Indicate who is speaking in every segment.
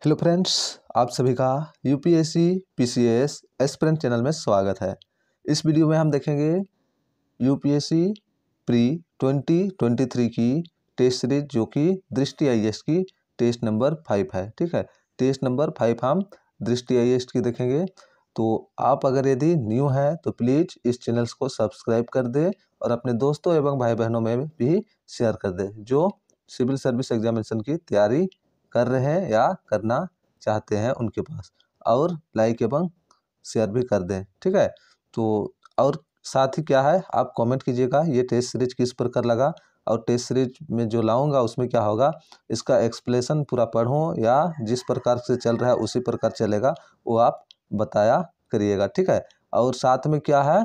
Speaker 1: Hello friends, आप सभी का यूपीएससी पीसीएस एस्पिरेंट चैनल में स्वागत है। इस वीडियो में हम देखेंगे यूपीएससी प्री 2023 की टेस्ट सीरीज जो कि दृष्टि आईएएस की टेस्ट नंबर 5 है। ठीक है, टेस्ट नंबर 5 हम दृष्टि आईएएस की देखेंगे। तो आप अगर यदि न्यू हैं तो प्लीज़ इस चैनल को सब्सक्राइब कर दें और अपने दोस्तों एवं भाई बहनों में भी शेयर कर दें जो सिविल सर्विस एग्जामिनेशन की तैयारी कर रहे हैं या करना चाहते हैं उनके पास, और लाइक एवं शेयर भी कर दें। ठीक है, तो और साथ ही क्या है, आप कमेंट कीजिएगा ये टेस्ट सीरीज किस प्रकार लगा, और टेस्ट सीरीज में जो लाऊंगा उसमें क्या होगा, इसका एक्सप्लेनेशन पूरा पढ़ूं या जिस प्रकार से चल रहा है उसी प्रकार चलेगा, वो आप बताया करिएगा। ठीक है, और साथ में क्या है,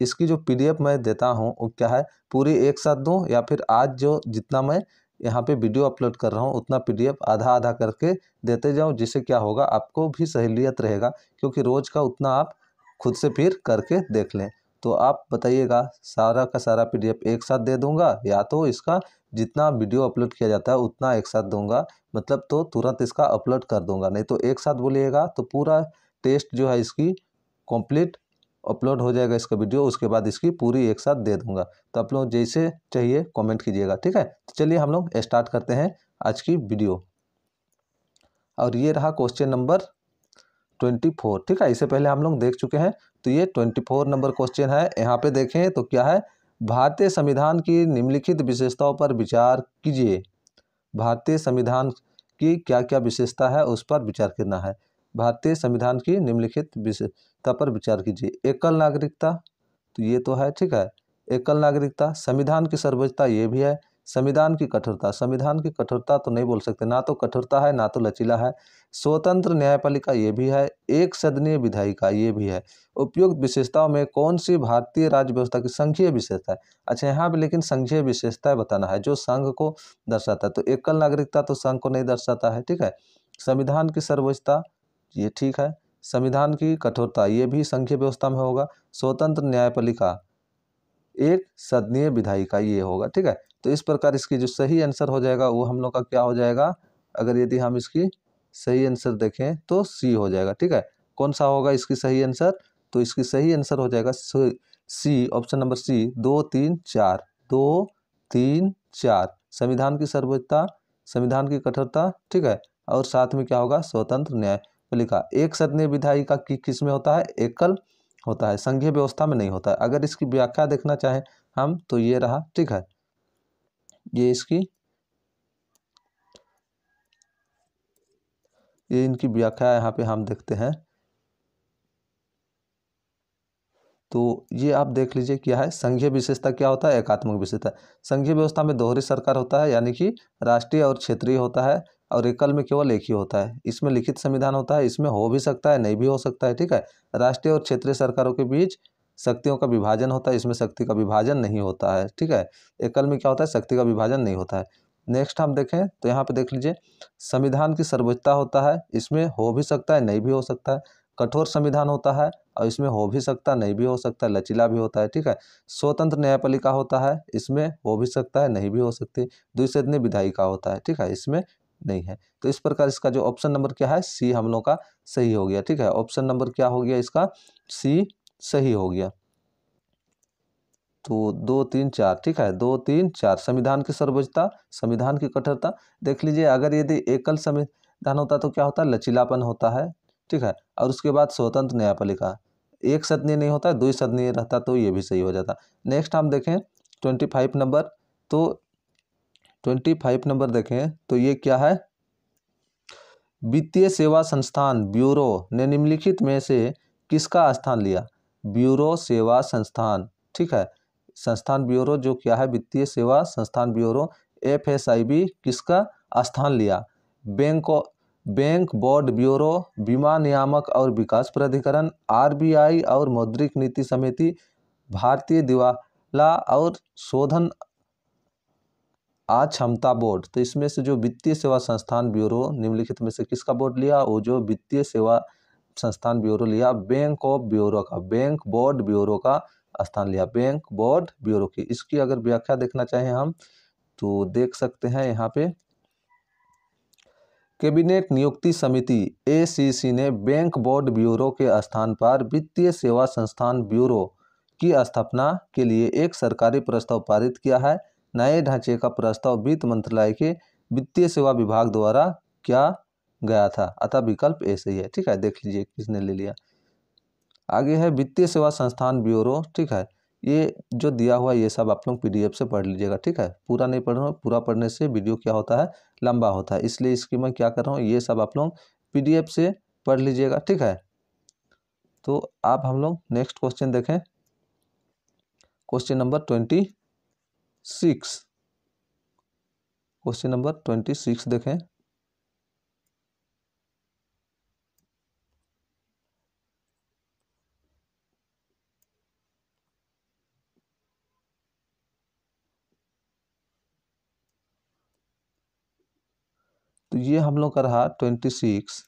Speaker 1: इसकी जो पीडीएफ मैं देता हूँ वो क्या है, पूरी एक साथ दूँ या फिर आज जो जितना मैं यहाँ पे वीडियो अपलोड कर रहा हूँ उतना पीडीएफ आधा आधा करके देते जाओ, जिससे क्या होगा आपको भी सहूलियत रहेगा, क्योंकि रोज़ का उतना आप खुद से फिर करके देख लें। तो आप बताइएगा, सारा का सारा पीडीएफ एक साथ दे दूंगा या तो इसका जितना वीडियो अपलोड किया जाता है उतना एक साथ दूंगा, मतलब तो तुरंत इसका अपलोड कर दूंगा, नहीं तो एक साथ बोलिएगा तो पूरा टेस्ट जो है इसकी कंप्लीट अपलोड हो जाएगा इसका वीडियो, उसके बाद इसकी पूरी एक साथ दे दूंगा। तो आप लोग जैसे चाहिए कमेंट कीजिएगा। ठीक है, तो चलिए हम लोग स्टार्ट करते हैं आज की वीडियो। और ये रहा क्वेश्चन नंबर 24। ठीक है, इससे पहले हम लोग देख चुके हैं, तो ये 24 नंबर क्वेश्चन है। यहाँ पे देखें तो क्या है, भारतीय संविधान की निम्नलिखित विशेषताओं पर विचार कीजिए। भारतीय संविधान की क्या क्या विशेषता है उस पर विचार करना है। भारतीय संविधान की निम्नलिखित विशेषता पर विचार कीजिए। एकल नागरिकता, तो ये तो है। ठीक है, एकल नागरिकता। संविधान की सर्वोच्चता, ये भी है। संविधान की कठोरता, संविधान की कठोरता तो नहीं बोल सकते, ना तो कठोरता है ना तो लचीला है। स्वतंत्र न्यायपालिका, ये भी है। एक सदनीय विधायिका, ये भी है। उपयुक्त विशेषताओं में कौन सी भारतीय राज्य व्यवस्था की संघीय विशेषता है। अच्छा, यहाँ पे लेकिन संघीय विशेषताएं बताना है जो संघ को दर्शाता है। तो एकल नागरिकता तो संघ को नहीं दर्शाता है। ठीक है, संविधान की सर्वोच्चता, ये ठीक है। संविधान की कठोरता, ये भी संघीय व्यवस्था में होगा। स्वतंत्र न्यायपालिका, एक सदनीय विधायिका, ये होगा। ठीक है, तो इस प्रकार इसकी जो सही आंसर हो जाएगा वो हम लोग का क्या हो जाएगा, अगर यदि हम इसकी सही आंसर देखें तो सी हो जाएगा। ठीक है, कौन सा होगा इसकी सही आंसर, तो इसकी सही आंसर हो जाएगा सी, ऑप्शन नंबर सी, 2 3 4, 2 3 4। संविधान की सर्वोच्चता, संविधान की कठोरता। ठीक है, और साथ में क्या होगा, स्वतंत्र न्यायपालिका। एक सदनीय विधायिका की किस में होता है, एकल होता है, संघीय व्यवस्था में नहीं होता है। अगर इसकी व्याख्या देखना चाहें हम तो ये रहा। ठीक है, ये इसकी, ये इनकी व्याख्या यहाँ पे हम देखते हैं। तो ये आप देख लीजिए क्या है, संघीय विशेषता क्या होता है, एकात्मक विशेषता। संघीय व्यवस्था में दोहरी सरकार होता है, यानी कि राष्ट्रीय और क्षेत्रीय होता है, और एकल में केवल एक ही होता है। इसमें लिखित संविधान होता है, इसमें हो भी सकता है नहीं भी हो सकता है। ठीक है, राष्ट्रीय और क्षेत्रीय सरकारों के बीच शक्तियों का विभाजन होता है, इसमें शक्ति का विभाजन नहीं होता है। ठीक है, एकल में क्या होता है, शक्ति का विभाजन नहीं होता है। नेक्स्ट हम देखें तो यहाँ पे देख लीजिए, संविधान की सर्वोच्चता होता है, इसमें हो भी सकता है नहीं भी हो सकता है। कठोर संविधान होता है, और इसमें हो भी सकता है नहीं भी हो सकता है, लचीला भी होता है। ठीक है, स्वतंत्र न्यायपालिका होता है, इसमें हो भी सकता है नहीं भी हो सकती। द्विसदनीय विधायिका होता है, ठीक है, इसमें नहीं है। तो इस प्रकार इसका जो ऑप्शन नंबर क्या है, सी हम लोग का सही हो गया। ठीक है, ऑप्शन नंबर क्या हो गया इसका, सी सही हो गया। तो 2 3 4, ठीक है, 2 3 4। संविधान की सर्वोच्चता, संविधान की कठोरता। देख लीजिए, अगर यदि एकल संविधान होता तो क्या होता है, लचीलापन होता है। ठीक है, और उसके बाद स्वतंत्र न्यायपालिका, एक सदनीय नहीं होता, द्विसदनीय रहता तो ये भी सही हो जाता। नेक्स्ट हम देखें 25 नंबर, तो 25 नंबर देखें तो ये क्या है, वित्तीय सेवा संस्थान ब्यूरो ने निम्नलिखित में से किसका स्थान लिया। ब्यूरो सेवा संस्थान, ठीक है, संस्थान ब्यूरो जो क्या है, वित्तीय सेवा संस्थान ब्यूरो, FSIB किसका स्थान लिया। बैंक बोर्ड ब्यूरो, बीमा नियामक और विकास प्राधिकरण, RBI और मौद्रिक नीति समिति, भारतीय दिवाला और शोधन अक्षमता बोर्ड। तो इसमें से जो वित्तीय सेवा संस्थान ब्यूरो निम्नलिखित में से किसका बोर्ड लिया, वो जो वित्तीय सेवा संस्थान ब्यूरो लिया, बैंक ऑफ ब्यूरो का, बैंक बोर्ड ब्यूरो का स्थान लिया, बैंक बोर्ड ब्यूरो की। इसकी अगर व्याख्या देखना चाहें हम तो देख सकते हैं यहाँ पे, कैबिनेट नियुक्ति समिति ACC ने बैंक बोर्ड ब्यूरो के स्थान पर वित्तीय सेवा संस्थान ब्यूरो की स्थापना के लिए एक सरकारी प्रस्ताव पारित किया है। नए ढांचे का प्रस्ताव वित्त मंत्रालय के वित्तीय सेवा विभाग द्वारा किया गया था, अतः विकल्प ए सही है। ठीक है, देख लीजिए किसने ले लिया। आगे है वित्तीय सेवा संस्थान ब्यूरो। ठीक है, ये जो दिया हुआ ये सब आप लोग PDF से पढ़ लीजिएगा। ठीक है, पूरा नहीं पढ़ रहा हूँ, पूरा पढ़ने से वीडियो क्या होता है, लंबा होता है, इसलिए इसकी मैं क्या कर रहा हूँ, ये सब आप लोग PDF से पढ़ लीजिएगा। ठीक है, तो आप हम लोग नेक्स्ट क्वेश्चन देखें, क्वेश्चन नंबर 26। क्वेश्चन नंबर 26 देखें। तो ये हम लोग का रहा 26।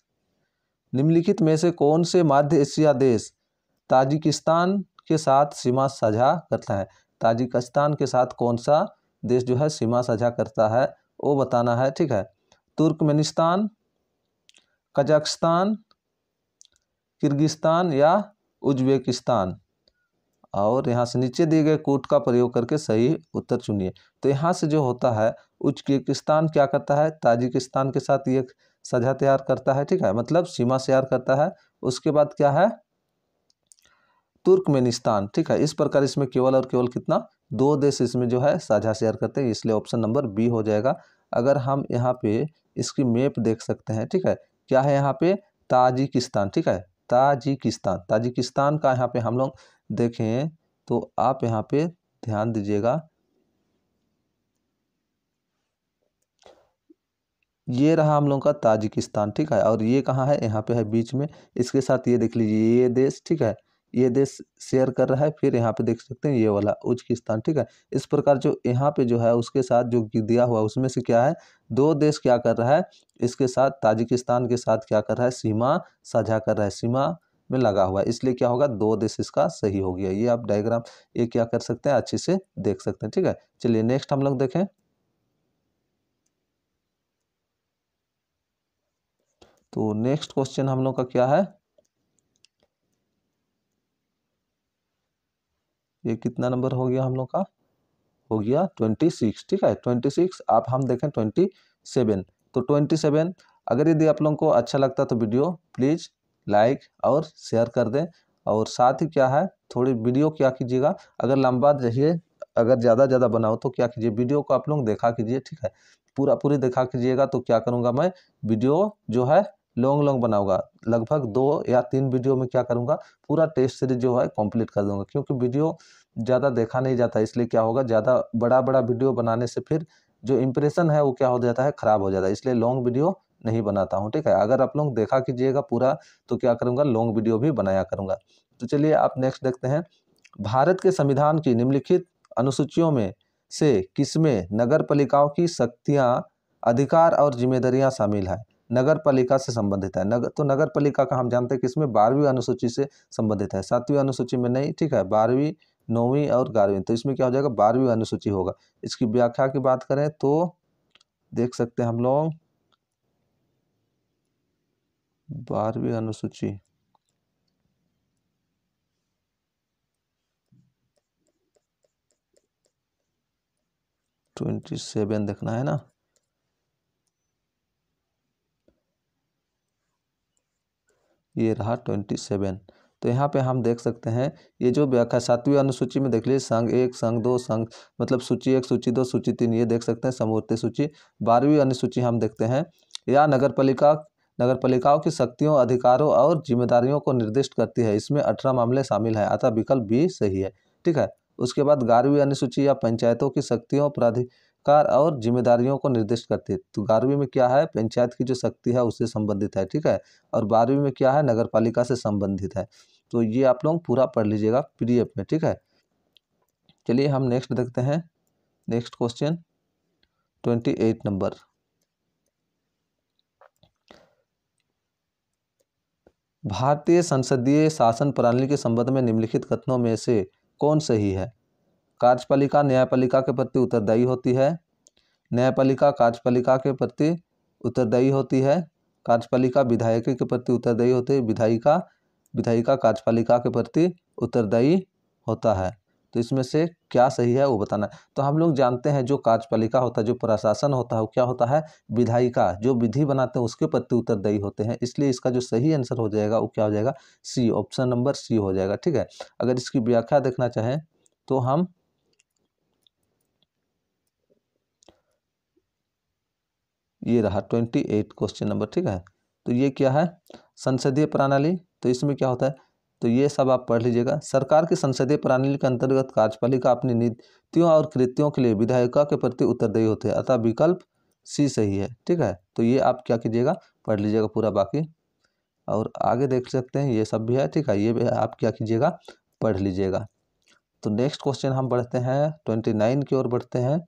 Speaker 1: निम्नलिखित में से कौन से मध्य एशिया देश ताजिकिस्तान के साथ सीमा साझा करता है? ताजिकिस्तान के साथ कौन सा देश जो है सीमा साझा करता है वो बताना है। ठीक है, तुर्कमेनिस्तान, कजाकिस्तान, किर्गिस्तान या उज्बेकिस्तान। और यहाँ से नीचे दिए गए कोड का प्रयोग करके सही उत्तर चुनिए। तो यहाँ से जो होता है, उज्बेकिस्तान क्या करता है, ताजिकिस्तान के साथ ये साझा तैयार करता है। ठीक है, मतलब सीमा शेयर करता है। उसके बाद क्या है, तुर्कमेनिस्तान। ठीक है, इस प्रकार इसमें केवल और केवल कितना, 2 देश इसमें जो है साझा शेयर करते हैं, इसलिए ऑप्शन नंबर बी हो जाएगा। अगर हम यहाँ पे इसकी मैप देख सकते हैं, ठीक है, क्या है यहाँ पे, ताजिकिस्तान। ठीक है, ताजिकिस्तान का यहाँ पे हम लोग देखें तो आप यहाँ पे ध्यान दीजिएगा, ये रहा हम लोग का ताजिकिस्तान। ठीक है, और ये कहाँ है, यहाँ पे है बीच में। इसके साथ ये देख लीजिए ये देश, ठीक है, ये देश शेयर कर रहा है। फिर यहाँ पे देख सकते हैं ये वाला उज्बेकिस्तान। ठीक है, इस प्रकार जो यहाँ पे जो है उसके साथ जो दिया हुआ उसमें से क्या है, 2 देश क्या कर रहा है, इसके साथ ताजिकिस्तान के साथ क्या कर रहा है, सीमा साझा कर रहा है, सीमा में लगा हुआ है, इसलिए क्या होगा, 2 देश इसका सही हो गया। ये आप डायग्राम ये क्या कर सकते हैं, अच्छे से देख सकते हैं। ठीक है, चलिए नेक्स्ट हम लोग देखें। तो नेक्स्ट क्वेश्चन हम लोग का क्या है, ये कितना नंबर हो गया हम लोग का, हो गया 26। ठीक है, 26। आप हम देखें 27। तो 27, अगर यदि आप लोगों को अच्छा लगता तो वीडियो प्लीज़ लाइक और शेयर कर दें। और साथ ही क्या है, थोड़ी वीडियो क्या कीजिएगा, अगर लंबा चाहिए, अगर ज़्यादा बनाओ तो क्या कीजिए, वीडियो को आप लोग देखा कीजिए। ठीक है, पूरी देखा कीजिएगा, तो क्या करूँगा मैं, वीडियो जो है लॉन्ग बनाऊंगा, लगभग 2 या 3 वीडियो में क्या करूँगा, पूरा टेस्ट सीरीज जो है कंप्लीट कर दूंगा। क्योंकि वीडियो ज़्यादा देखा नहीं जाता, इसलिए क्या होगा, ज़्यादा बड़ा वीडियो बनाने से फिर जो इम्प्रेशन है वो क्या हो जाता है, ख़राब हो जाता है, इसलिए लॉन्ग वीडियो नहीं बनाता हूँ। ठीक है, अगर आप लोग देखा कीजिएगा पूरा, तो क्या करूँगा, लॉन्ग वीडियो भी बनाया करूँगा। तो चलिए आप नेक्स्ट देखते हैं। भारत के संविधान की निम्नलिखित अनुसूचियों में से किसमें नगर पालिकाओं की शक्तियाँ, अधिकार और जिम्मेदारियाँ शामिल है? नगर पालिका से संबंधित है। नगर पालिका का हम जानते हैं कि इसमें 12वीं अनुसूची से संबंधित है, 7वीं अनुसूची में नहीं। ठीक है, 12वीं, 9वीं और 11वीं, तो इसमें क्या हो जाएगा, 12वीं अनुसूची होगा। इसकी व्याख्या की बात करें तो देख सकते हैं हम लोग 12वीं अनुसूची, ट्वेंटी 27 देखना है ना, ये रहा 27। तो यहाँ पे हम देख सकते हैं ये जो व्याख्या 7वीं अनुसूची में देख लीजिए, संघ 1, संघ 2, संघ मतलब सूची 1, सूची 2, सूची 3, ये देख सकते हैं समवर्ती सूची। 12वीं अनुसूची हम देखते हैं, या नगर पालिकाओं की शक्तियों, अधिकारों और जिम्मेदारियों को निर्दिष्ट करती है, इसमें 18 मामले शामिल हैं, अतः विकल्प बी सही है। ठीक है, उसके बाद 11वीं अनुसूची, या पंचायतों की शक्तियों, प्राधिकार और जिम्मेदारियों को निर्दिष्ट करती है। तो 11वीं में क्या है, पंचायत की जो शक्ति है उससे संबंधित है। ठीक है, और 12वीं में क्या है, नगर पालिका से संबंधित है। तो ये आप लोग पूरा पढ़ लीजिएगा PDF में। ठीक है, चलिए हम नेक्स्ट देखते हैं। Next question 28 number. भारतीय संसदीय शासन प्रणाली के संबंध में निम्नलिखित कथनों में से कौन सही है? कार्यपालिका न्यायपालिका के प्रति उत्तरदायी होती है, न्यायपालिका कार्यपालिका के प्रति उत्तरदायी होती है, कार्यपालिका विधायक के प्रति उत्तरदायी होती है, विधायिका कार्यपालिका के प्रति उत्तरदायी होता है। तो इसमें से क्या सही है वो बताना है। तो हम लोग जानते हैं जो कार्यपालिका होता है, जो प्रशासन होता है, वो क्या होता है, विधायिका, जो विधि बनाते हैं उसके प्रति उत्तरदायी होते हैं। इसलिए इसका जो सही आंसर हो जाएगा वो क्या हो जाएगा, सी, ऑप्शन नंबर सी हो जाएगा। ठीक है, अगर इसकी व्याख्या देखना चाहें तो हम ये रहा 28 क्वेश्चन नंबर। ठीक है, तो ये क्या है, संसदीय प्रणाली। तो इसमें क्या होता है, तो ये सब आप पढ़ लीजिएगा। सरकार की संसदीय प्रणाली के अंतर्गत कार्यपालिका अपनी नीतियों और कृत्यों के लिए विधायिका के प्रति उत्तरदायी होते हैं, अतः विकल्प सी सही है। ठीक है, तो ये आप क्या कीजिएगा, पढ़ लीजिएगा पूरा बाकी, और आगे देख सकते हैं ये सब भी है। ठीक है, ये भी आप क्या कीजिएगा, पढ़ लीजिएगा। तो नेक्स्ट क्वेश्चन हम बढ़ते हैं 29 की ओर बढ़ते हैं।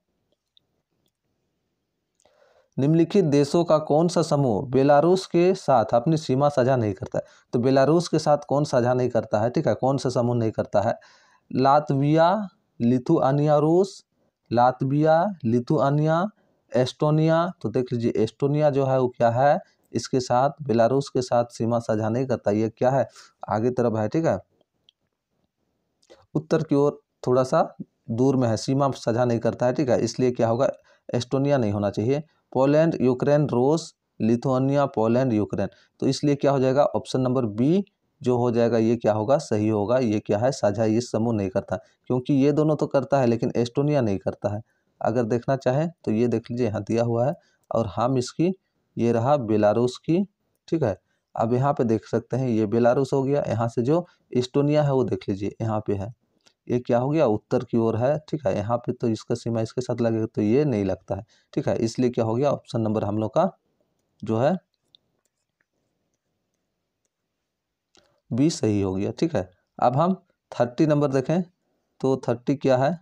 Speaker 1: निम्नलिखित देशों का कौन सा समूह बेलारूस के साथ अपनी सीमा साझा नहीं करता है। तो बेलारूस के साथ कौन साझा नहीं करता है, ठीक है, कौन सा समूह नहीं करता है, लातविया, लिथुआनिया रूस, लातविया, लिथुआनिया, एस्टोनिया। तो देख लीजिए एस्टोनिया जो है वो क्या है, इसके साथ बेलारूस के साथ सीमा साझा नहीं करता, ये क्या है, आगे तरफ है। ठीक है, उत्तर की ओर थोड़ा सा दूर में है, सीमा साझा नहीं करता है। ठीक है, इसलिए क्या होगा, एस्टोनिया नहीं होना चाहिए। पोलैंड, यूक्रेन, रूस, लिथुआनिया, पोलैंड, यूक्रेन। तो इसलिए क्या हो जाएगा, ऑप्शन नंबर बी जो हो जाएगा ये क्या होगा, सही होगा। ये क्या है, साझा ये समूह नहीं करता, क्योंकि ये दोनों तो करता है लेकिन एस्टोनिया नहीं करता है। अगर देखना चाहें तो ये देख लीजिए यहाँ दिया हुआ है, और हम इसकी, ये रहा बेलारूस की। ठीक है, अब यहाँ पे देख सकते हैं ये बेलारूस हो गया, यहाँ से जो एस्टोनिया है वो देख लीजिए यहाँ पे है, ये क्या हो गया, उत्तर की ओर है। ठीक है, यहाँ पे तो इसका सीमा इसके साथ लगेगा, तो ये नहीं लगता है। ठीक है, इसलिए क्या हो गया, ऑप्शन नंबर हम लोग का जो है बी सही हो गया। ठीक है, अब हम 30 नंबर देखें तो 30 क्या है,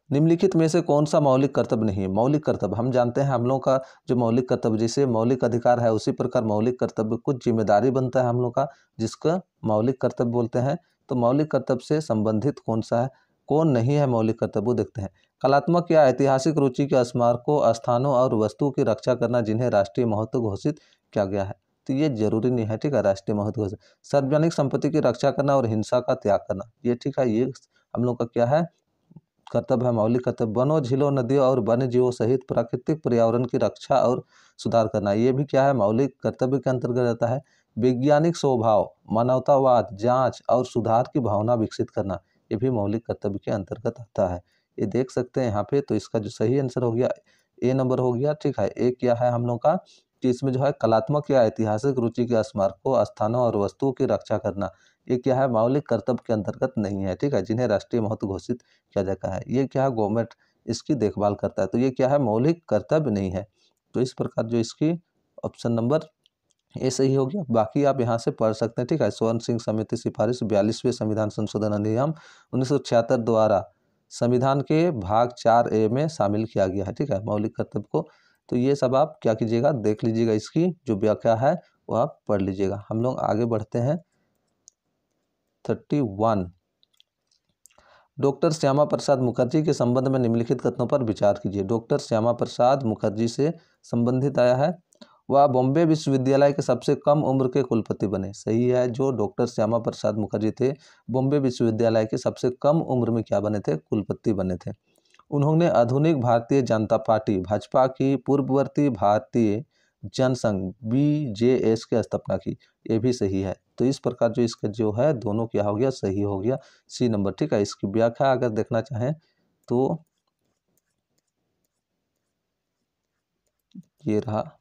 Speaker 1: निम्नलिखित में से कौन सा मौलिक कर्तव्य नहीं है। मौलिक कर्तव्य हम जानते हैं, हम लोग का जो मौलिक कर्तव्य, जैसे मौलिक अधिकार है उसी प्रकार मौलिक कर्तव्य कुछ जिम्मेदारी बनता है हम लोग का, जिसका मौलिक कर्तव्य बोलते हैं। तो मौलिक कर्तव्य से संबंधित कौन सा है, कौन नहीं है मौलिक कर्तव्य, वो देखते हैं। कलात्मक या ऐतिहासिक रुचि के स्मारकों, स्थानों और वस्तुओं की रक्षा करना जिन्हें राष्ट्रीय महत्व घोषित किया गया है। तो ये जरूरी नहीं है। ठीक है, राष्ट्रीय महत्व घोषित, सार्वजनिक संपत्ति की रक्षा करना और हिंसा का त्याग करना, ये ठीक है, ये हम लोग का क्या है, कर्तव्य है, मौलिक कर्तव्य। वनों, झीलों, नदियों और वन्य जीवों सहित प्राकृतिक पर्यावरण की रक्षा और सुधार करना, ये भी क्या है, मौलिक कर्तव्य के अंतर्गत आता है। वैज्ञानिक स्वभाव, मानवतावाद, जांच और सुधार की भावना विकसित करना, ये भी मौलिक कर्तव्य के अंतर्गत आता है। ये देख सकते हैं यहाँ पे, तो इसका जो सही आंसर हो गया ए नंबर हो गया। ठीक है, ए क्या है हम लोग का, कि इसमें जो है कलात्मक या ऐतिहासिक रुचि के स्मारकों, स्थानों और वस्तुओं की रक्षा करना, ये क्या है, मौलिक कर्तव्य के अंतर्गत नहीं है। ठीक है, जिन्हें राष्ट्रीय महत्व घोषित किया जाता है, ये क्या है, गवर्नमेंट इसकी देखभाल करता है, तो ये क्या है, मौलिक कर्तव्य नहीं है। तो इस प्रकार जो इसकी ऑप्शन नंबर ए सही हो गया। बाकी आप यहाँ से पढ़ सकते हैं। ठीक है, स्वर्ण सिंह समिति सिफारिश 42वें संविधान संशोधन अधिनियम 1976 द्वारा संविधान के भाग 4A में शामिल किया गया है। ठीक है, मौलिक कर्तव्य को। तो ये सब आप क्या कीजिएगा, देख लीजिएगा, इसकी जो व्याख्या है वो आप पढ़ लीजिएगा। हम लोग आगे बढ़ते हैं 31। डॉक्टर श्यामा प्रसाद मुखर्जी के संबंध में निम्नलिखित कथनों पर विचार कीजिए। डॉक्टर श्यामा प्रसाद मुखर्जी से संबंधित आया है, वह बॉम्बे विश्वविद्यालय के सबसे कम उम्र के कुलपति बने। सही है, जो डॉक्टर श्यामा प्रसाद मुखर्जी थे, बॉम्बे विश्वविद्यालय के सबसे कम उम्र में क्या बने थे, कुलपति बने थे। उन्होंने आधुनिक भारतीय जनता पार्टी भाजपा की पूर्ववर्ती भारतीय जनसंघ BJS की स्थापना की, ये भी सही है। तो इस प्रकार जो इसका जो है दोनों क्या हो गया, सही हो गया, सी नंबर। ठीक है, इसकी व्याख्या अगर देखना चाहें तो ये रहा,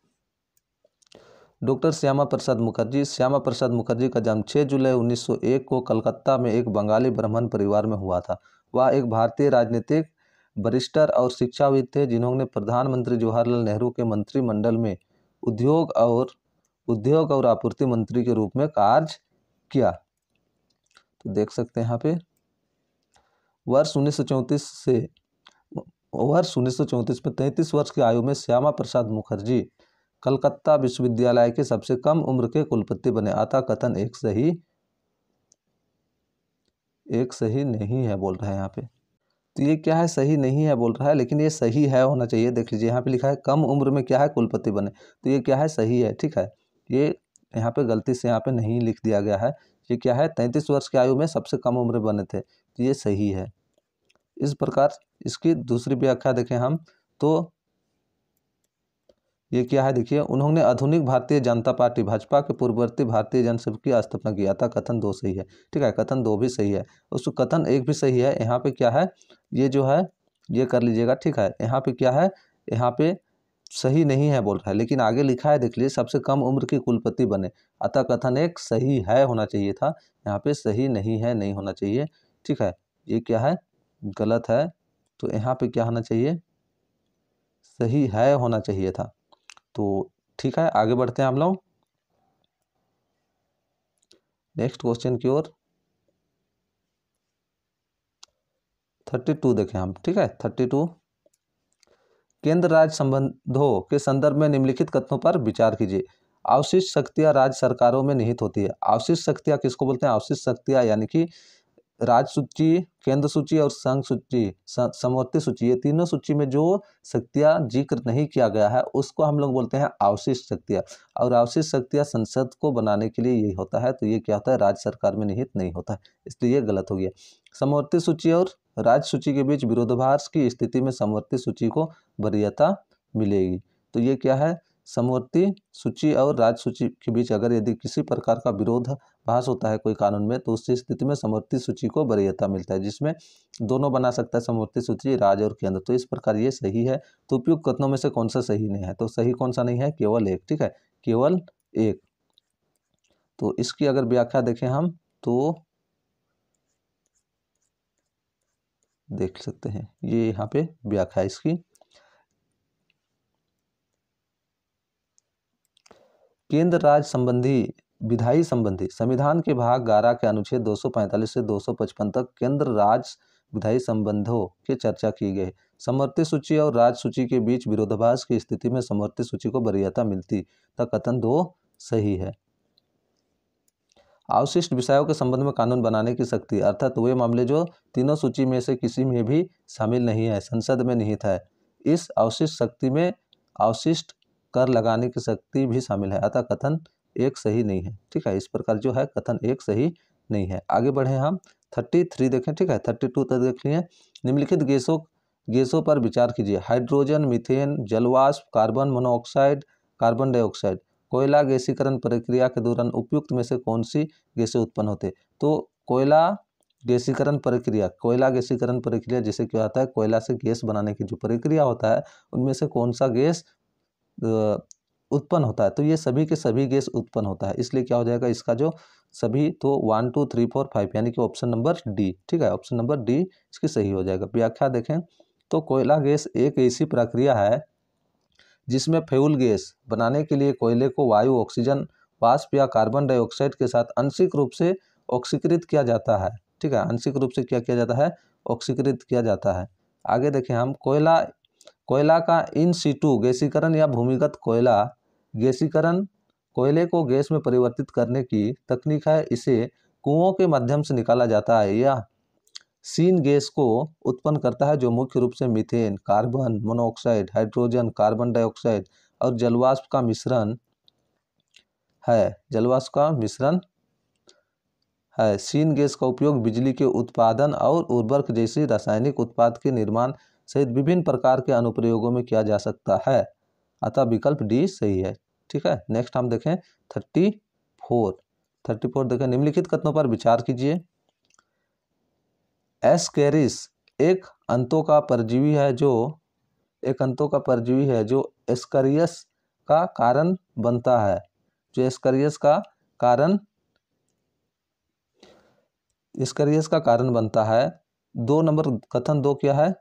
Speaker 1: डॉक्टर श्यामा प्रसाद मुखर्जी। श्यामा प्रसाद मुखर्जी का जन्म 6 जुलाई 1901 को कलकत्ता में एक बंगाली ब्राह्मण परिवार में हुआ था। वह एक भारतीय राजनीतिक वरिष्ठर और शिक्षाविद थे, जिन्होंने प्रधानमंत्री जवाहरलाल नेहरू के मंत्रिमंडल में उद्योग और आपूर्ति मंत्री के रूप में कार्य किया। तो देख सकते हैं यहाँ पे वर्ष 1934 में 33 वर्ष की आयु में श्यामा प्रसाद मुखर्जी कलकत्ता विश्वविद्यालय के सबसे कम उम्र के कुलपति बने। अतः कथन एक सही नहीं है बोल रहे हैं यहाँ पे। तो ये क्या है, सही नहीं है बोल रहा है, लेकिन ये सही है होना चाहिए। देख लीजिए यहाँ पे लिखा है कम उम्र में क्या है, कुलपति बने, तो ये क्या है, सही है। ठीक है, ये यहाँ पे गलती से यहाँ पे नहीं लिख दिया गया है। ये क्या है, 33 वर्ष की आयु में सबसे कम उम्र बने थे, तो ये सही है। इस प्रकार इसकी दूसरी व्याख्या देखें हम तो ये क्या है, देखिए उन्होंने आधुनिक भारतीय जनता पार्टी भाजपा के पूर्ववर्ती भारतीय जनसंघ की स्थापना किया था। कथन 2 सही है। ठीक है, कथन 2 भी सही है। उसको कथन 1 भी सही है। यहाँ पे क्या है, ये जो है ये कर लीजिएगा। ठीक है, यहाँ पे क्या है, यहाँ पे सही नहीं है बोल रहा है, लेकिन आगे लिखा है देख लीजिए सबसे कम उम्र की कुलपति बने, अतः कथन 1 सही है होना चाहिए था। यहाँ पे सही नहीं है, नहीं होना चाहिए। ठीक है, ये क्या है, गलत है, तो यहाँ पे क्या होना चाहिए, सही है होना चाहिए था। तो ठीक है, आगे बढ़ते हैं हम लोग नेक्स्ट क्वेश्चन की ओर। 32 देखें हम। ठीक है, 32 केंद्र राज्य संबंधों के संदर्भ में निम्नलिखित कथनों पर विचार कीजिए। अवशिष्ट शक्तियां राज्य सरकारों में निहित होती है। अवशिष्ट शक्तियां किसको बोलते हैं, अवशिष्ट शक्तियां यानी कि राज्य सूची, केंद्र सूची और संघ सूची, समवर्ती सूची, ये तीनों सूची में जो शक्तियां जिक्र नहीं किया गया है उसको हम लोग बोलते हैं अवशिष्ट शक्तियां। और अवशिष्ट शक्तियां संसद को बनाने के लिए यही होता है, तो ये क्या होता है, राज्य सरकार में निहित नहीं होता है, इसलिए ये गलत हो गया। समवर्ती सूची और राज्य सूची के बीच विरोधाभास की स्थिति में समवर्ती सूची को वरीयता मिलेगी। तो ये क्या है, समवर्ती सूची और राज्य सूची के बीच अगर यदि किसी प्रकार का विरोधाभास होता है कोई कानून में, तो उस स्थिति में समवर्ती सूची को वरीयता मिलता है, जिसमें दोनों बना सकता है समवर्ती सूची, राज्य और केंद्र। तो इस प्रकार ये सही है। तो उपयुक्त कथनों में से कौन सा सही नहीं है, तो सही कौन सा नहीं है, केवल एक। ठीक है, केवल एक। तो इसकी अगर व्याख्या देखें हम तो देख सकते हैं, ये यहाँ पे व्याख्या इसकी। केंद्र राज्य संबंधी विधायी संबंधी संविधान के भाग 11 के अनुच्छेद 245 से 255 तक केंद्र राज्य विधायी संबंधों की चर्चा की गई। समवर्ती सूची और राज्य सूची के बीच विरोधाभास की स्थिति में समवर्ती सूची को वरीयता मिलती, तक कथन 2 सही है। अवशिष्ट विषयों के संबंध में कानून बनाने की शक्ति, अर्थात वे मामले जो तीनों सूची में से किसी में भी शामिल नहीं है, संसद में निहित है। इस अवशिष्ट शक्ति में अवशिष्ट कर लगाने की शक्ति भी शामिल है, अतः कथन 1 सही नहीं है। ठीक है, इस प्रकार जो है कथन 1 सही नहीं है। आगे बढ़े हम 33 देखें। ठीक है, 32 तक देख लिए। निम्नलिखित गैसों पर विचार कीजिए। हाइड्रोजन, मीथेन, जलवाष्प, कार्बन मोनोऑक्साइड, कार्बन डाइऑक्साइड। कोयला गैसीकरण प्रक्रिया के दौरान उपयुक्त में से कौन सी गैसें उत्पन्न होते, तो कोयला गैसीकरण प्रक्रिया जैसे क्या होता है, कोयला से गैस बनाने की जो प्रक्रिया होता है उनमें से कौन सा गैस उत्पन्न होता है, तो ये सभी के सभी गैस उत्पन्न होता है, इसलिए क्या हो जाएगा इसका जो सभी, तो 1 2 3 4 5 यानी कि ऑप्शन नंबर डी। ठीक है, ऑप्शन नंबर डी इसकी सही हो जाएगा। व्याख्या देखें तो कोयला गैस एक ऐसी प्रक्रिया है जिसमें फ्यूल गैस बनाने के लिए कोयले को वायु, ऑक्सीजन वाष्प या कार्बन डाइऑक्साइड के साथ आंशिक रूप से ऑक्सीकृत किया जाता है। ठीक है, आंशिक रूप से क्या किया जाता है, ऑक्सीकृत किया जाता है। आगे देखें हम कोयला का इन सीटू गैसीकरण या भूमिगत कोयला गैसीकरण कोयले को गैस में परिवर्तित करने की तकनीक है। इसे कुओं के माध्यम से निकाला जाता है या सीन गैस को उत्पन्न करता है, जो मुख्य रूप से methane, carbon monoxide, hydrogen, carbon dioxide और जलवाष्प का मिश्रण है। सीन गैस का उपयोग बिजली के उत्पादन और उर्वरक जैसी रासायनिक उत्पाद के निर्माण सहित विभिन्न प्रकार के अनुप्रयोगों में किया जा सकता है, अतः विकल्प डी सही है। ठीक है, नेक्स्ट हम देखें 34 देखें। निम्नलिखित कथनों पर विचार कीजिए। एस्केरिस एक अंतों का परजीवी है जो एस्करियस का कारण बनता है, एस्करियस का कारण बनता है। 2 नंबर कथन 2 क्या है,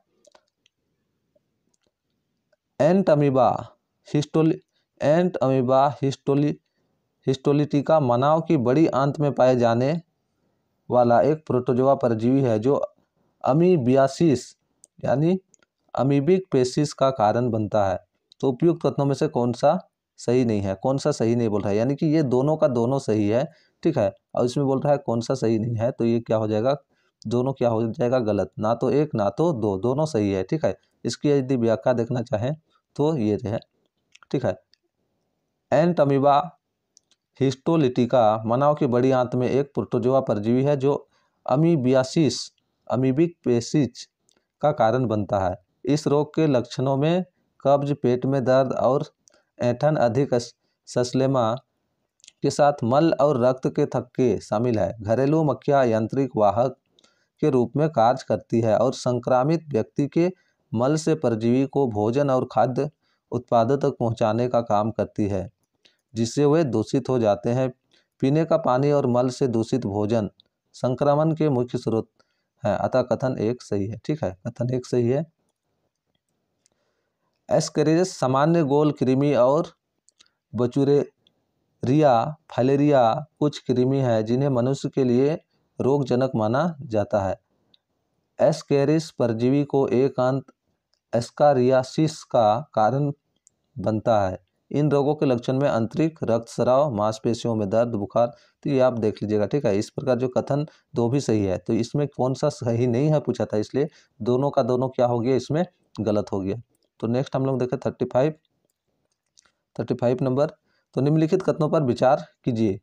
Speaker 1: एंट अमीबा हिस्टोलिटिका मानव की बड़ी आंत में पाए जाने वाला एक प्रोटोजोआ परजीवी है जो अमीबियासिस यानी अमीबिक पेसिस का कारण बनता है। तो उपयुक्त कथनों में से कौन सा सही नहीं है, कौन सा सही नहीं बोल रहा है, यानी कि ये दोनों का दोनों सही है। ठीक है, और इसमें बोल रहा है कौन सा सही नहीं है, तो ये क्या हो जाएगा, दोनों क्या हो जाएगा गलत, ना तो एक ना तो दो, दोनों सही है। ठीक है, इसकी यदि व्याख्या देखना चाहें तो ये है। ठीक है, एंट अमीबा हिस्टोलिटिका मानव की बड़ी आंत में एक प्रोटोजोआ परजीवी है जो अमीबियासिस अमीबिक पेसिज का कारण बनता है। इस रोग के लक्षणों में कब्ज, पेट में दर्द और ऐंठन, अधिक सस्लेमा के साथ मल और रक्त के थक्के शामिल है। घरेलू मक्खियाँ यांत्रिक वाहक के रूप में कार्य करती है और संक्रामित व्यक्ति के मल से परजीवी को भोजन और खाद्य उत्पादों तक पहुंचाने का काम करती है, जिससे वे दूषित हो जाते हैं। पीने का पानी और मल से दूषित भोजन संक्रमण के मुख्य स्रोत है, अतः कथन एक सही है। ठीक है, कथन एक सही है। एस्केरिस सामान्य गोल कृमि और बचूरेरिया फाइलेरिया कुछ कृमि है जिन्हें मनुष्य के लिए रोगजनक माना जाता है। एस्केरिस परजीवी को एकांत एस्कारियासिस का कारण बनता है। इन रोगों के लक्षण में आंतरिक रक्तस्राव, मांसपेशियों में दर्द, बुखार, तो ये आप देख लीजिएगा। ठीक है, इस प्रकार जो कथन दो भी सही है, तो इसमें कौन सा सही नहीं है पूछा था, इसलिए दोनों का दोनों क्या हो गया, इसमें गलत हो गया। तो नेक्स्ट हम लोग देखें 35 नंबर। तो निम्नलिखित कथनों पर विचार कीजिए।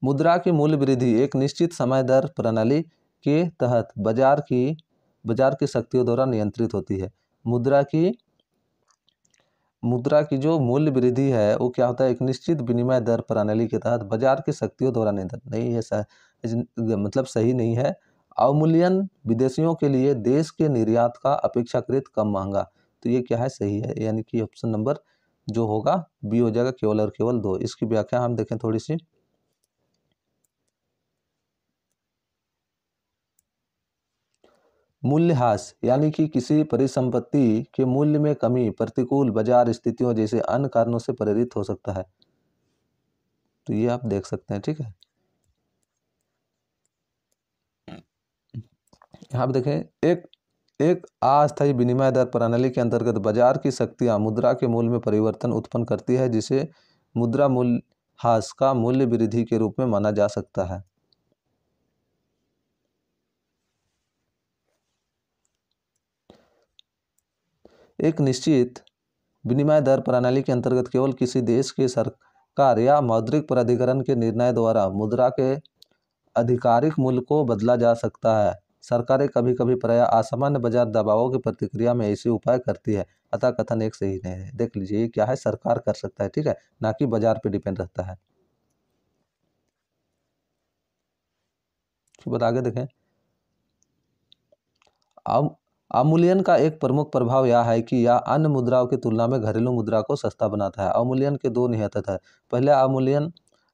Speaker 1: मुद्रा की मूल्य वृद्धि एक निश्चित समय दर प्रणाली के तहत बाजार की शक्तियों द्वारा नियंत्रित होती है। मुद्रा की जो मूल्य वृद्धि है वो क्या होता है, एक निश्चित विनिमय दर प्रणाली के तहत बाजार की शक्तियों द्वारा नियंत्रित नहीं है, मतलब सही नहीं है। अवमूल्यन विदेशियों के लिए देश के निर्यात का अपेक्षाकृत कम महंगा, तो ये क्या है, सही है, यानी कि ऑप्शन नंबर जो होगा बी हो जाएगा, केवल और केवल दो। इसकी व्याख्या हम देखें थोड़ी सी। मूल्यह्रास यानी कि किसी परिसंपत्ति के मूल्य में कमी प्रतिकूल बाजार स्थितियों जैसे अन्य कारणों से प्रेरित हो सकता है, तो ये आप देख सकते हैं। ठीक है, यहाँ पे देखें, एक अस्थायी विनिमय दर प्रणाली के अंतर्गत बाजार की शक्तियाँ मुद्रा के मूल्य में परिवर्तन उत्पन्न करती है, जिसे मुद्रा मूल्यह्रास का मूल्य वृद्धि के रूप में माना जा सकता है। एक निश्चित विनिमय दर प्रणाली के अंतर्गत केवल किसी देश की सरकार या मौद्रिक प्राधिकरण के निर्णय द्वारा मुद्रा के आधिकारिक मूल्य को बदला जा सकता है। सरकारें कभी कभी प्रायः असामान्य बाजार दबावों की प्रतिक्रिया में ऐसे उपाय करती है, अतः कथन एक सही नहीं है। देख लीजिए, ये क्या है, सरकार कर सकता है। ठीक है, ना कि बाजार पे डिपेंड रहता है। फिर आगे देखें, अवमूल्यन का एक प्रमुख प्रभाव यह है कि यह अन्य मुद्राओं की तुलना में घरेलू मुद्रा को सस्ता बनाता है। अवमूल्यन के दो निहितार्थ है। पहले, अवमूल्यन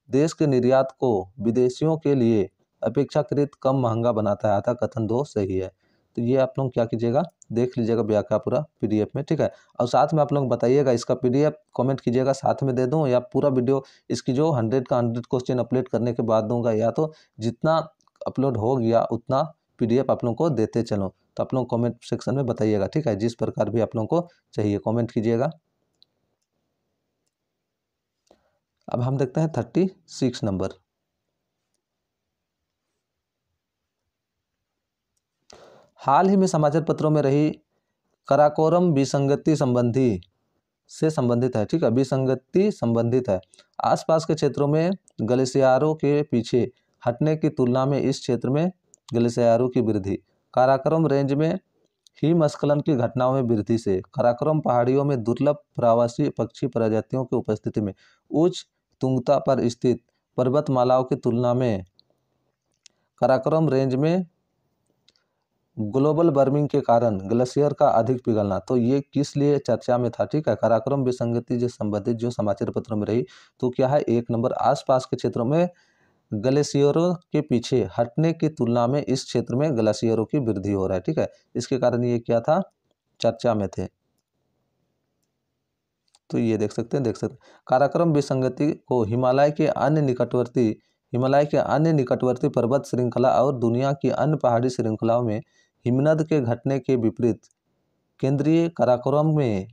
Speaker 1: देश के निर्यात को विदेशियों के लिए अपेक्षाकृत कम महंगा बनाता है, अतः कथन दो सही है। तो ये आप लोग क्या कीजिएगा, देख लीजिएगा व्याख्या पूरा पीडीएफ में। ठीक है, और साथ में आप लोग बताइएगा, इसका पीडीएफ कमेंट कीजिएगा, साथ में दे दूं या पूरा वीडियो इसकी जो 100 का 100 क्वेश्चन अपलोड करने के बाद दूंगा, या तो जितना अपलोड हो गया उतना पीडीएफ आप लोगों को देते चलो। तो आप लोग कमेंट सेक्शन में बताइएगा। ठीक है, जिस प्रकार भी आप लोगों को चाहिए कमेंट कीजिएगा। अब हम देखते हैं 36 नंबर। हाल ही में समाचार पत्रों में रही कराकोरम विसंगति से संबंधित है। ठीक है, विसंगति संबंधित है। आसपास के क्षेत्रों में ग्लेशियरों के पीछे हटने की तुलना में इस क्षेत्र में ग्लेशियरों की वृद्धि, काराकोरम रेंज में हिमस्खलन की घटनाओं में वृद्धि से, काराकोरम पहाड़ियों में दुर्लभ प्रवासी पक्षी प्रजातियों की उपस्थिति में, उच्च तुंगता पर स्थित पर्वतमालाओं की तुलना में काराकोरम रेंज में ग्लोबल वार्मिंग के कारण ग्लेशियर का अधिक पिघलना, तो ये किस लिए चर्चा में था। ठीक है, काराकोरम विसंगति से संबंधित जो समाचार पत्रों में रही, तो क्या है, एक नंबर, आसपास के क्षेत्रों में ग्लेशियरों के पीछे हटने की तुलना में इस क्षेत्र में ग्लेशियरों की वृद्धि हो रहा है। ठीक है, इसके कारण ये क्या था, चर्चा में थे। तो ये देख सकते हैं काराकोरम विसंगति को हिमालय के अन्य निकटवर्ती पर्वत श्रृंखला और दुनिया की अन्य पहाड़ी श्रृंखलाओं में हिमनद के घटने के विपरीत केंद्रीय काराकोरम में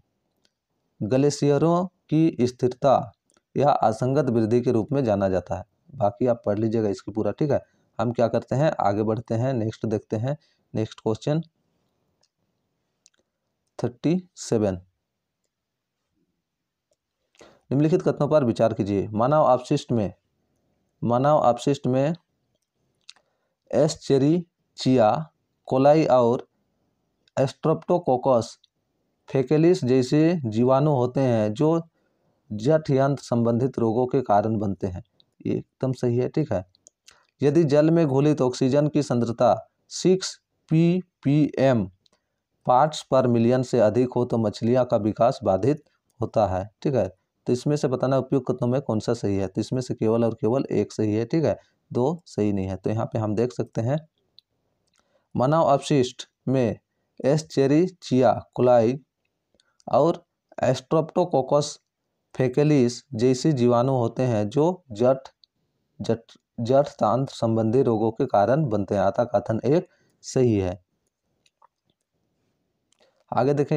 Speaker 1: ग्लेशियरों की स्थिरता या असंगत वृद्धि के रूप में जाना जाता है। बाकी आप पढ़ लीजिएगा इसकी पूरा। ठीक है, हम क्या करते हैं, आगे बढ़ते हैं, नेक्स्ट देखते हैं। Next question 37। निम्नलिखित कथनों पर विचार कीजिए। मानव अपशिष्ट में एस्चेरिचिया कोलाई और स्ट्रेप्टोकोकस फेकेलिस जैसे जीवाणु होते हैं जो जठर संबंधित रोगों के कारण बनते हैं। ये एकदम सही है, ठीक है। यदि जल में घुलित ऑक्सीजन की सांद्रता 6 ppm पार्ट्स पर मिलियन से अधिक हो तो मछलियां का विकास बाधित होता है, ठीक है। तो इसमें से बताना उपयुक्त कथनों में कौन सा सही है। तो इसमें से केवल और केवल एक सही है, ठीक है, दो सही नहीं है। तो यहाँ पे हम देख सकते हैं मानव अपशिष्ट में एस्चेरिचिया कोलाई और स्ट्रेप्टोकोकस फेकेलिस जैसे जीवाणु होते हैं जो जठर संबंधी रोगों के कारण बनते हैं, अतः कथन एक सही है। आगे देखें,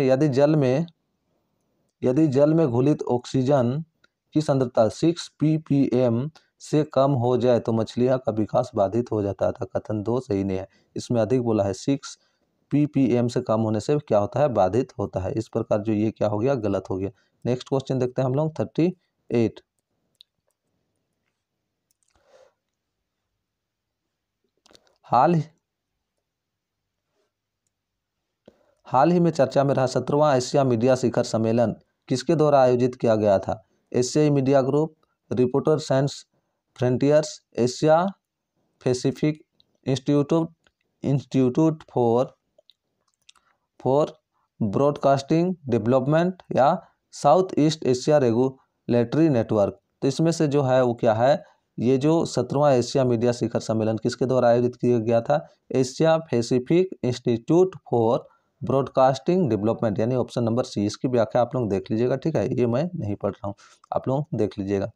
Speaker 1: यदि जल में घुलित ऑक्सीजन की सांद्रता 6 ppm से कम हो जाए तो मछलियां का विकास बाधित हो जाता था। कथन दो सही नहीं है। इसमें अधिक बोला है, 6 ppm से कम होने से क्या होता है, बाधित होता है। इस प्रकार जो ये क्या हो गया, गलत हो गया। नेक्स्ट क्वेश्चन देखते हैं हम लोग 38। हाल ही में चर्चा में रहा 17वां एशिया मीडिया शिखर सम्मेलन किसके द्वारा आयोजित किया गया था। एशियाई media group, reporter sans frontiers, Asia Pacific Institute for Broadcasting Development या south east Asia regulatory network. तो इसमें से जो है वो क्या है, ये जो 17वां एशिया मीडिया शिखर सम्मेलन किसके द्वारा आयोजित किया गया था, Asia Pacific Institute for Broadcasting development, यानी ऑप्शन नंबर सी। इसकी व्याख्या आप लोग देख लीजिएगा, ठीक है, ये मैं नहीं पढ़ रहा हूँ, आप लोग देख लीजिएगा।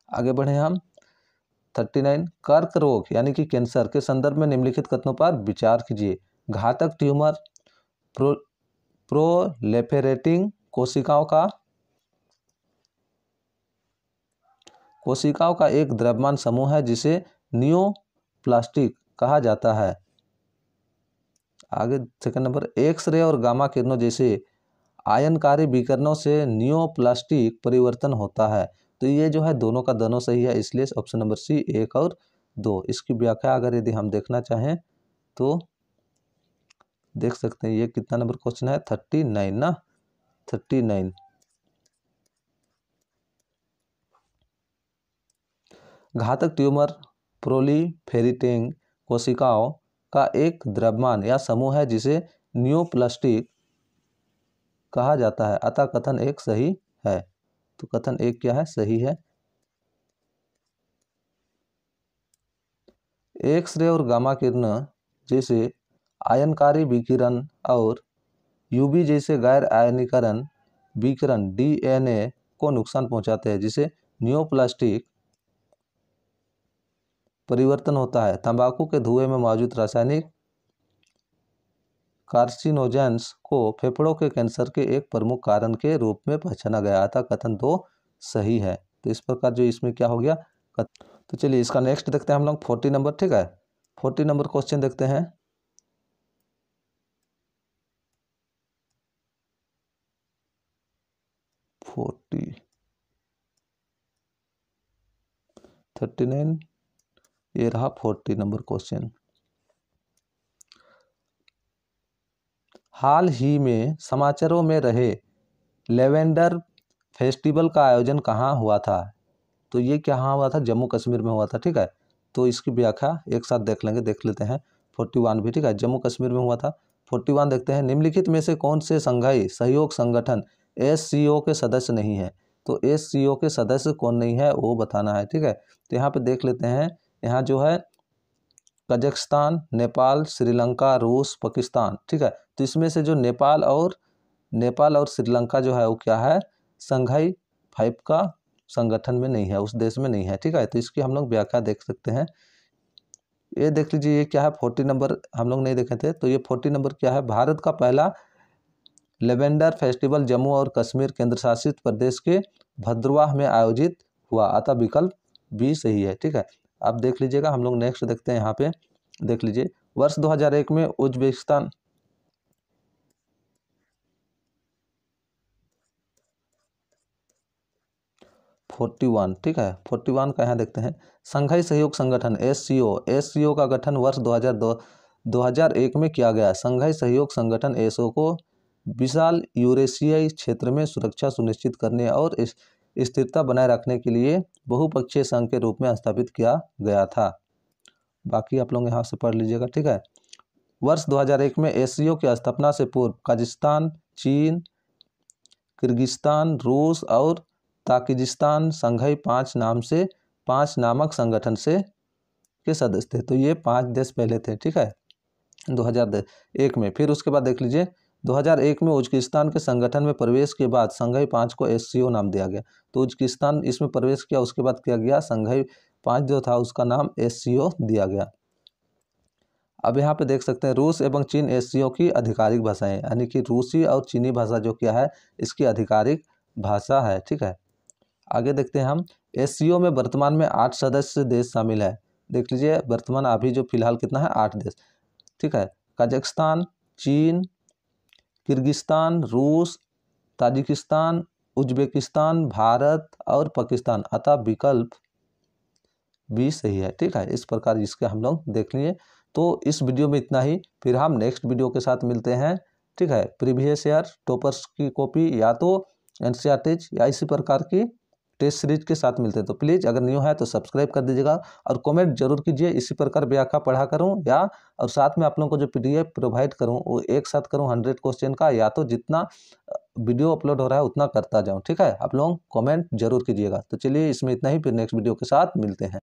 Speaker 1: आगे बढ़े हम 39। कर्क रोग यानी कि कैंसर के संदर्भ में निम्नलिखित कथनों पर विचार कीजिए। घातक ट्यूमर प्रोलिफेरेटिंग कोशिकाओं का एक द्रव्यमान समूह है जिसे नियोप्लास्टिक कहा जाता है। आगे सेकंड नंबर, एक्सरे और गामा किरणों जैसे आयनकारी विकिरणों से नियोप्लास्टिक परिवर्तन होता है। तो ये जो है दोनों का दोनों सही है, इसलिए ऑप्शन नंबर सी 1 और 2। इसकी व्याख्या अगर यदि हम देखना चाहें तो देख सकते हैं। ये कितना नंबर क्वेश्चन है, 39 ना, 39। घातक ट्यूमर प्रोलिफेरेटिंग कोशिकाओं का एक द्रव्यमान या समूह है जिसे नियोप्लास्टिक कहा जाता है, अतः कथन एक सही है। तो कथन एक क्या है, सही है। एक्सरे और गामा किरण जैसे आयनकारी विकिरण और यूवी जैसे गैर आयनीकरण विकिरण डीएनए को नुकसान पहुंचाते हैं, जिसे नियोप्लास्टिक परिवर्तन होता है। तंबाकू के धुएं में मौजूद रासायनिक कार्सिनोजेंस को फेफड़ों के कैंसर के एक प्रमुख कारण के रूप में पहचाना गया था। कथन 2 सही है। तो इस प्रकार जो इसमें क्या हो गया। तो चलिए इसका नेक्स्ट देखते हैं हम लोग 40 नंबर, ठीक है। 40 नंबर क्वेश्चन देखते हैं। फोर्टी 39, ये रहा 40 नंबर क्वेश्चन। हाल ही में समाचारों में रहे लेवेंडर फेस्टिवल का आयोजन कहाँ हुआ था। तो ये कहाँ हुआ था, जम्मू कश्मीर में हुआ था, ठीक है। तो इसकी व्याख्या एक साथ देख लेते हैं। 41 भी, ठीक है, जम्मू कश्मीर में हुआ था। 41 देखते हैं। निम्नलिखित में से कौन से संघाई सहयोग संगठन SCO के सदस्य नहीं है। तो SCO के सदस्य कौन नहीं है वो बताना है, ठीक है। तो यहाँ पे देख लेते हैं। यहाँ जो है कजाकिस्तान, नेपाल, श्रीलंका, रूस, पाकिस्तान, ठीक है। तो इसमें से जो नेपाल और श्रीलंका जो है वो क्या है, संघाई 5 का संगठन में नहीं है, उस देश में नहीं है, ठीक है। तो इसकी हम लोग व्याख्या देख सकते हैं। ये देख लीजिए, ये क्या है 40 नंबर हम लोग नहीं देखे थे। तो ये 40 नंबर क्या है, भारत का पहला लेवेंडर फेस्टिवल जम्मू और कश्मीर केंद्र शासित प्रदेश के भद्रवाह में आयोजित हुआ, अतः विकल्प बी सही है, ठीक है। आप देख लीजिएगा। हम लोग नेक्स्ट देखते हैं, यहाँ पे देख लीजिए वर्ष 2001 में उज्बेकिस्तान 41, ठीक है 41 का यहाँ देखते हैं। संघाई सहयोग संगठन एससीओ का गठन वर्ष 2001 में किया गया। संघाई सहयोग संगठन एसओ को विशाल यूरेशियाई क्षेत्र में सुरक्षा सुनिश्चित करने और स्थिरता बनाए रखने के लिए बहुपक्षीय संघ के रूप में स्थापित किया गया था। बाकी आप लोग यहाँ से पढ़ लीजिएगा, ठीक है। वर्ष 2001 में एससीओ की स्थापना से पूर्व काजाख्स्तान, चीन, किर्गिस्तान, रूस और ताजिकिस्तान संघाई 5 नामक संगठन से के सदस्य थे। तो ये 5 देश पहले थे, ठीक है 2001 में। फिर उसके बाद देख लीजिए 2001 में उज्बेकिस्तान के संगठन में प्रवेश के बाद संघाई 5 को एससीओ नाम दिया गया। तो उज्बेकिस्तान इसमें प्रवेश किया, उसके बाद किया गया संघाई 5 जो था उसका नाम एससीओ दिया गया। अब यहाँ पे देख सकते हैं रूस एवं चीन एससीओ की आधिकारिक भाषाएं, यानी कि रूसी और चीनी भाषा जो क्या है इसकी आधिकारिक भाषा है, ठीक है। आगे देखते हैं हम, एससीओ में वर्तमान में 8 सदस्य देश शामिल है। देख लीजिए वर्तमान अभी जो फिलहाल कितना है 8 देश, ठीक है। काजाख्स्तान, चीन, किर्गिस्तान, रूस, ताजिकिस्तान, उज्बेकिस्तान, भारत और पाकिस्तान, अतः विकल्प बी सही है, ठीक है। इस प्रकार इसके हम लोग देख लिए। तो इस वीडियो में इतना ही, फिर हम नेक्स्ट वीडियो के साथ मिलते हैं, ठीक है। प्रीवियस ईयर टॉपर्स की कॉपी या तो एनसीईआरटी या इसी प्रकार की टेस्ट सीरीज के साथ मिलते हैं। तो प्लीज़ अगर न्यू है तो सब्सक्राइब कर दीजिएगा और कमेंट जरूर कीजिए, इसी प्रकार व्याख्या पढ़ा करूं या और साथ में आप लोगों को जो पीडीएफ प्रोवाइड करूं वो एक साथ करूं 100 क्वेश्चन का, या तो जितना वीडियो अपलोड हो रहा है उतना करता जाऊं, ठीक है। आप लोग कमेंट जरूर कीजिएगा। तो चलिए इसमें इतना ही, फिर नेक्स्ट वीडियो के साथ मिलते हैं।